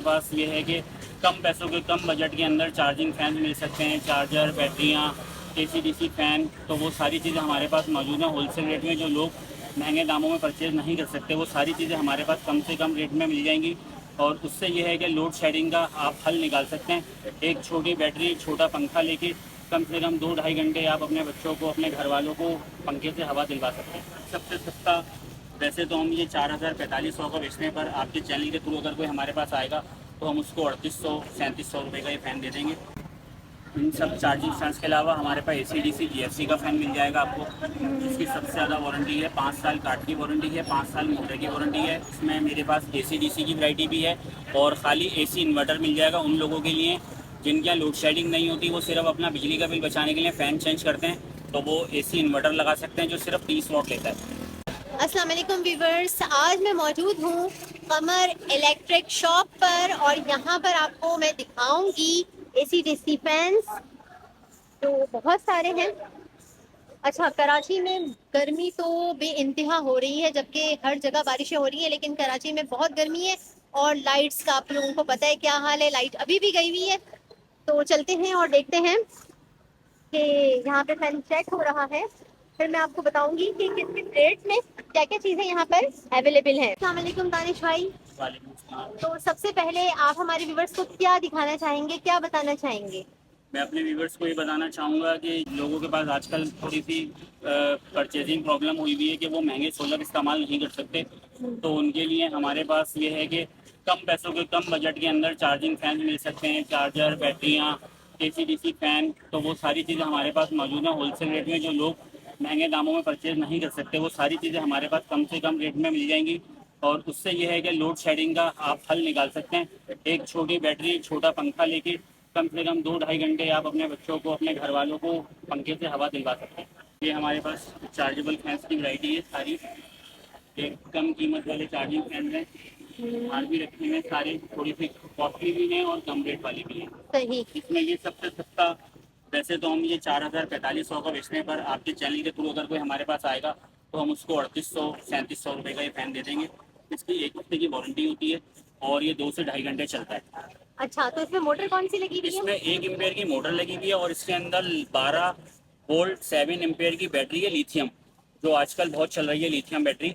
पास ये है कि कम पैसों के कम बजट के अंदर चार्जिंग फैन मिल सकते हैं, चार्जर, बैटरियाँ, एसी-डीसी फ़ैन, तो वो सारी चीज़ें हमारे पास मौजूद हैं। होलसेल रेट में जो लोग महंगे दामों में परचेज़ नहीं कर सकते, वो सारी चीज़ें हमारे पास कम से कम रेट में मिल जाएंगी। और उससे ये है कि लोड शेडिंग का आप हल निकाल सकते हैं। एक छोटी बैटरी, छोटा पंखा लेके कम से कम 2-2.5 घंटे आप अपने बच्चों को, अपने घर वालों को पंखे से हवा दिलवा सकते हैं। सबसे सस्ता वैसे तो हम ये 4,000-4,500 का बेचने पर आपके चैनल के थ्रू अगर कोई हमारे पास आएगा तो हम उसको 3,800-3,700 रुपये का ये फ़ैन दे देंगे। इन सब चार्जिंग फैंस के अलावा हमारे पास AC/DC GFC का फ़ैन मिल जाएगा आपको। इसकी सबसे ज़्यादा वारंटी है, 5 साल काठ की वारंटी है, 5 साल मोटर की वारंटी है। इसमें मेरे पास AC/DC की वैरायटी भी है और ख़ाली AC इन्वर्टर मिल जाएगा उन लोगों के लिए जिनके यहाँ लोड शेडिंग नहीं होती, वो सिर्फ अपना बिजली का बिल बचाने के लिए फ़ैन चेंज करते हैं, तो वो AC इन्वर्टर लगा सकते हैं जो सिर्फ 30 वाट लेता है। अस्सलाम वालेकुम व्यूवर्स, आज मैं मौजूद हूँ कमर इलेक्ट्रिक शॉप पर और यहाँ पर आपको मैं दिखाऊंगी AC/DC फैंस तो बहुत सारे हैं। अच्छा, कराची में गर्मी तो बेइंतहा हो रही है, जबकि हर जगह बारिशें हो रही है, लेकिन कराची में बहुत गर्मी है और लाइट्स का आप लोगों को पता है क्या हाल है। लाइट अभी भी गई हुई है, तो चलते हैं और देखते हैं कि यहाँ पे फैन चेक हो रहा है। फिर मैं आपको बताऊंगी कि किस किस रेट में क्या क्या चीजें यहाँ पर अवेलेबल है। अस्सलाम वालेकुम दानिश भाई। वालेकुम सलाम। तो सबसे पहले आप हमारे व्यूवर्स को क्या दिखाना चाहेंगे, क्या बताना चाहेंगे? मैं अपने व्यूवर्स को ये बताना चाहूँगा कि लोगों के पास आजकल थोड़ी सी परचेजिंग प्रॉब्लम हुई हुई है कि वो महंगे सोलर इस्तेमाल नहीं कर सकते, तो उनके लिए हमारे पास ये है कि कम पैसों के कम बजट के अंदर चार्जिंग फैन मिल सकते हैं, चार्जर, बैटरियाँ, AC/DC फ़ैन, तो वो सारी चीज़ें हमारे पास मौजूद हैं। होलसेल रेट में जो लोग महंगे दामों में परचेज नहीं कर सकते, वो सारी चीज़ें हमारे पास कम से कम रेट में मिल जाएंगी। और उससे ये है कि लोड शेडिंग का आप हल निकाल सकते हैं। एक छोटी बैटरी, छोटा पंखा लेके कम से कम 2-2.5 घंटे आप अपने बच्चों को, अपने घर वालों को पंखे से हवा दिलवा सकते हैं। ये हमारे पास चार्जेबल फैंस की वैरायटी है सारी, एक कम कीमत वाले चार्जिंग फैन हैं और भी रखे हैं सारे, थोड़ी सी कॉस्टली भी हैं और कम रेट वाली भी हैं। सही। इसमें ये सबसे सस्ता वैसे तो हम ये 4,000-4,500 का बेचने पर आपके चैनल के थ्रू अगर कोई हमारे पास आएगा तो हम उसको 3,800-3,700 रुपये का ये फ़ैन दे देंगे। इसकी 1 हफ्ते की वारंटी होती है और ये 2 से 2.5 घंटे चलता है। अच्छा, तो इसमें मोटर कौन सी लगी हुई है? इसमें 1 एम्पेयर की मोटर लगी हुई है और इसके अंदर 12 वोल्ट 7 एम्पेयर की बैटरी है, लिथियम, जो आजकल बहुत चल रही है लिथियम बैटरी।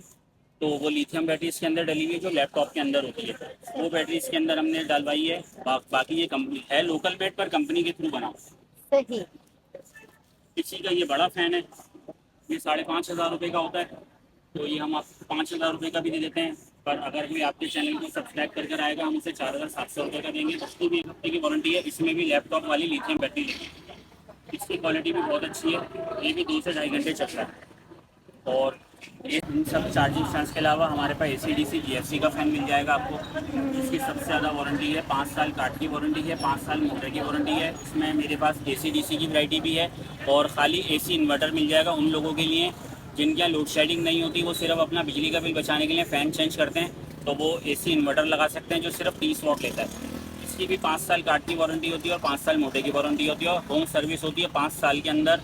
तो वो लिथियम बैटरी इसके अंदर डली हुई है जो लैपटॉप के अंदर होती है, वो बैटरी इसके अंदर हमने डलवाई है। बाकी ये कंपनी है लोकल मेड पर कंपनी के थ्रू बना। सही। किसी का ये बड़ा फ़ैन है, ये 5,500 रुपये का होता है, तो ये हम आपको 5,000 रुपये का भी दे देते हैं। पर अगर कोई आपके चैनल को सब्सक्राइब कर कर आएगा हम उसे 4,700 रुपये का देंगे। उसकी भी 1 हफ्ते की वारंटी है। इसमें भी लैपटॉप वाली लिथियम बैटरी लगी, इसकी क्वालिटी भी बहुत अच्छी है, ये भी 2 से 2.5 घंटे चलता है। और ये इन सब चार्जिंग फैंस के अलावा हमारे पास AC/DC GFC का फ़ैन मिल जाएगा आपको। इसकी सबसे ज़्यादा वारंटी है, 5 साल काठ की वारंटी है, 5 साल मोटर की वारंटी है। इसमें मेरे पास AC/DC की वैरायटी भी है और ख़ाली AC इन्वर्टर मिल जाएगा उन लोगों के लिए जिनके यहाँ लोड शेडिंग नहीं होती, वो सिर्फ अपना बिजली का बिल बचाने के लिए फ़ैन चेंज करते हैं, तो वो AC इन्वर्टर लगा सकते हैं जो सिर्फ 30 वाट लेता है। इसकी भी 5 साल काठ की वारंटी होती है और 5 साल मोटे की वारंटी होती है और होम सर्विस होती है 5 साल के अंदर।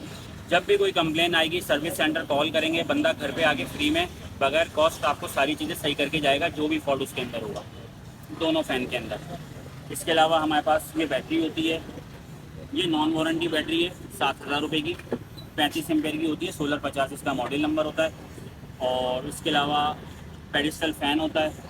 जब भी कोई कंप्लेन आएगी सर्विस सेंटर कॉल करेंगे, बंदा घर पे आके फ्री में बगैर कॉस्ट आपको सारी चीज़ें सही करके जाएगा, जो भी फॉल्ट उसके अंदर होगा दोनों फ़ैन के अंदर। इसके अलावा हमारे पास ये बैटरी होती है, ये नॉन वारंटी बैटरी है, 7,000 रुपये की, 35 एम्पेयर की होती है, 1650 इसका मॉडल नंबर होता है। और इसके अलावा पेडिस्टल फ़ैन होता है।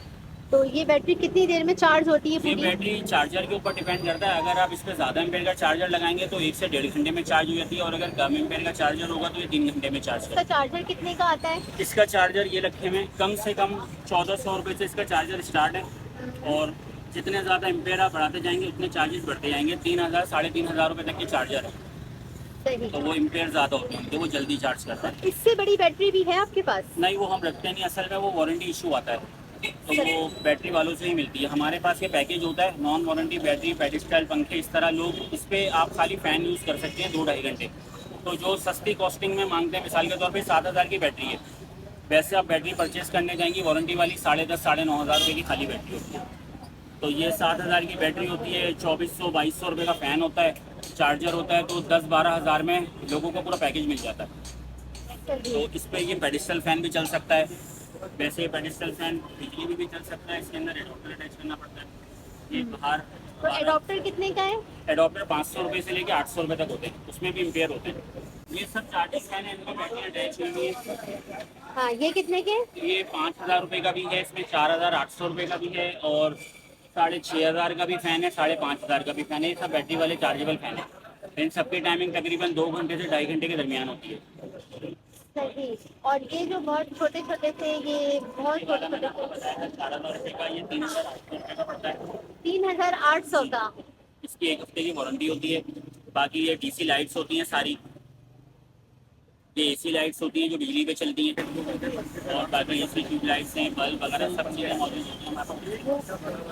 तो ये बैटरी कितनी देर में चार्ज होती है ये पूरी? बैटरी चार्जर के ऊपर डिपेंड करता है, अगर आप इस पर ज़्यादा एम्पेयर का चार्जर लगाएंगे तो 1 से 1.5 घंटे में चार्ज हो जाती है और अगर कम एम्पेयर का चार्जर होगा तो ये 3 घंटे में चार्ज इसका करता चार्जर कितने का आता है? है। इसका चार्जर ये रखे हुए कम से कम 1,400 रुपये से इसका चार्जर स्टार्ट है और जितने ज़्यादा एम्पेयर आप बढ़ाते जाएंगे उतने चार्जेस बढ़ते जाएंगे। 3,000 3,500 रुपये तक के चार्जर है, सही। तो वो एम्पेयर ज़्यादा होते हैं तो वो जल्दी चार्ज करता है। इससे बड़ी बैटरी भी है आपके पास? नहीं, वो हम रखते नहीं, असल में वो वारंटी इशू आता है तो वो बैटरी वालों से ही मिलती है। हमारे पास ये पैकेज होता है नॉन वारंटी बैटरी, पेडिस्टल, पंखे, इस तरह लोग इस पर आप खाली फ़ैन यूज़ कर सकते हैं 2-2.5 घंटे। तो जो सस्ती कॉस्टिंग में मांगते हैं, मिसाल के तौर पे 7,000 की बैटरी है, वैसे आप बैटरी परचेज़ करने जाएंगी वारंटी वाली 10,500-9,500 रुपये की खाली बैटरी होती है। तो ये 7,000 की बैटरी होती है, 2,400-2,200 रुपये का फ़ैन होता है, चार्जर होता है, तो 10-12 हज़ार में लोगों को पूरा पैकेज मिल जाता है। तो इस पर ये पेडिस्टल फ़ैन भी चल सकता है। वैसे पेडिस्टल फ़ैन बिजली में भी चल सकता है, इसके अंदर एडाप्टर अटैच करना पड़ता है। ये बाहर तो एडॉप्टर कितने का है? एडोप्टर 500 रुपये से लेके 800 रुपये तक होते हैं, उसमें भी इम्पेयर होते हैं। ये सब चार्जिंग फैन है, इनमें बैटरी अटैच हुई है। हाँ, ये कितने के? ये 5,000 रुपये का भी है, इसमें 4,800 रुपये का भी है, और 6,500 का भी फ़ैन है, 5,500 का भी फ़ैन है। ये सब बैटरी वाले चार्जेबल फ़ैन है। इन सबकी टाइमिंग तकरीबन 2 घंटे से 2.5 घंटे के दरमियान होती है। सही। और ये जो बहुत छोटे छोटे थे, ये बहुत छोटे छोटे थे, 4,000 रुपये का, ये 3,800 रुपये का पड़ता है। 3,800 का। इसकी 1 हफ्ते की वारंटी होती है। बाकी ये डीसी लाइट्स होती हैं सारी, ये एसी लाइट्स होती हैं जो बिजली पे चलती हैं, और बाकी एसी ट्यूब लाइट्स हैं, बल्ब वगैरह सब चीज़ें मौजूद होती हैं हमारे पास।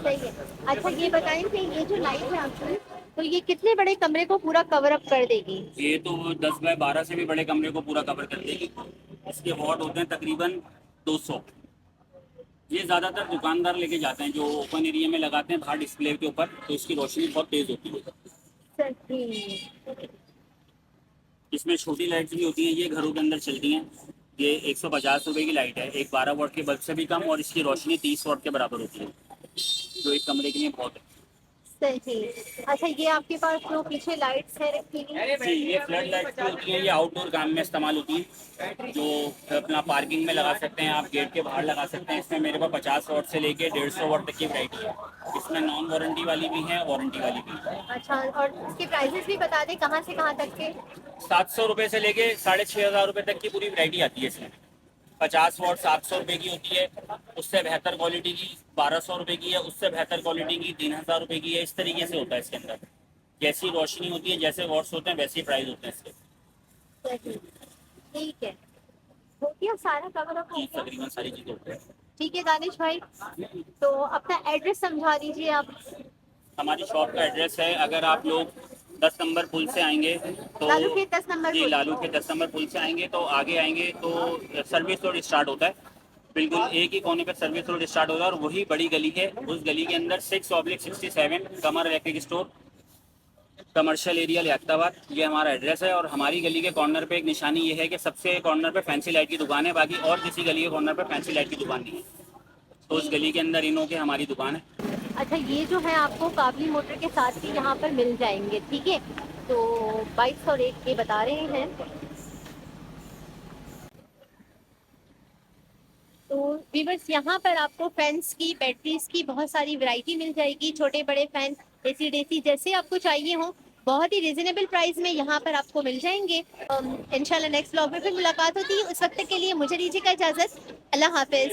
सही है। अच्छा, ये बताएं कि ये जो लाइट है आपकी, तो ये कितने बड़े कमरे को पूरा कवर अप कर देगी? ये तो 10 बाय 12 से भी बड़े कमरे को पूरा कवर कर देगी। इसके वॉट होते हैं तकरीबन 200। ये ज़्यादातर दुकानदार लेके जाते हैं जो ओपन एरिया में लगाते हैं बाहर डिस्प्ले के ऊपर, तो इसकी रोशनी बहुत तेज़ होती है। सही। इसमें छोटी लाइट्स भी होती हैं, ये घरों के अंदर चलती हैं। ये 150 रुपये की लाइट है, एक 12 वाट के बल्ब से भी कम, और इसकी रोशनी 30 वाट के बराबर होती है, जो एक कमरे के लिए बहुत है। सही। अच्छा, ये आपके पास जो पीछे लाइट्स है रखी हुई, जी, ये फ्लड लाइट्स होती हैं, ये आउटडोर काम में इस्तेमाल होती हैं, जो अपना पार्किंग में लगा सकते हैं, आप गेट के बाहर लगा सकते हैं। इसमें मेरे पास 50 वाट से लेके 150 वाट तक की वैरायटी है। इसमें नॉन वारंटी वाली भी है, वारंटी वाली भी है। अच्छा, और इसके प्राइसेस भी बता दें, कहाँ से कहाँ तक के? 700 रुपये से लेके 6,500 रुपये तक की पूरी वैरायटी आती है इसमें। 50 वाट 700 रुपये की होती है, उससे बेहतर क्वालिटी की 1,200 रुपये की है, उससे बेहतर क्वालिटी की 3,000 रुपये की है। इस तरीके से होता है इसके अंदर, जैसी रोशनी होती है, जैसे वॉट्स होते हैं, वैसे ही प्राइस होते हैं इसके। सही। ठीक है, हो गया सारा कवर अप हो जी, गया। तकरीबन सारी चीज़ें होती हैं। ठीक है दानिश भाई, तो अपना एड्रेस समझा दीजिए आप। हमारी शॉप का एड्रेस है, अगर आप लोग 10 नंबर पुल से आएंगे तो लालू के 10 नंबर जी, पुल। लालू के 10 नंबर पुल से आएंगे तो आगे आएंगे तो सर्विस रोड स्टार्ट होता है। बिल्कुल एक ही कोने पर सर्विस रोड स्टार्ट होता है, और वही बड़ी गली है। उस गली के अंदर 6/67 Qamar electric store, commercial area Liaquatabad, ये हमारा एड्रेस है। और हमारी गली के कॉर्नर पे एक निशानी ये है कि सबसे कॉर्नर पे फैंसी लाइट की दुकान है, बाकी और किसी गली के कॉर्नर पे फैंसी लाइट की दुकान नहीं है। तो उस गली के अंदर इनों के हमारी दुकान है। अच्छा, ये जो है आपको काबली मोटर के साथ भी यहाँ पर मिल जाएंगे, ठीक है? तो 2200 रेट के बता रहे हैं। तो व्यूअर्स, यहाँ पर आपको फैंस की, बैटरीज की बहुत सारी वैरायटी मिल जाएगी। छोटे बड़े फैन, एसी डेसी, जैसे आपको चाहिए हो, बहुत ही रिजनेबल प्राइस में यहाँ पर आपको मिल जाएंगे। इंशाल्लाह नेक्स्ट व्लॉग में फिर मुलाकात होती है। उस वक्त के लिए मुझे दीजिएगा इजाज़त। अल्लाह हाफिज़।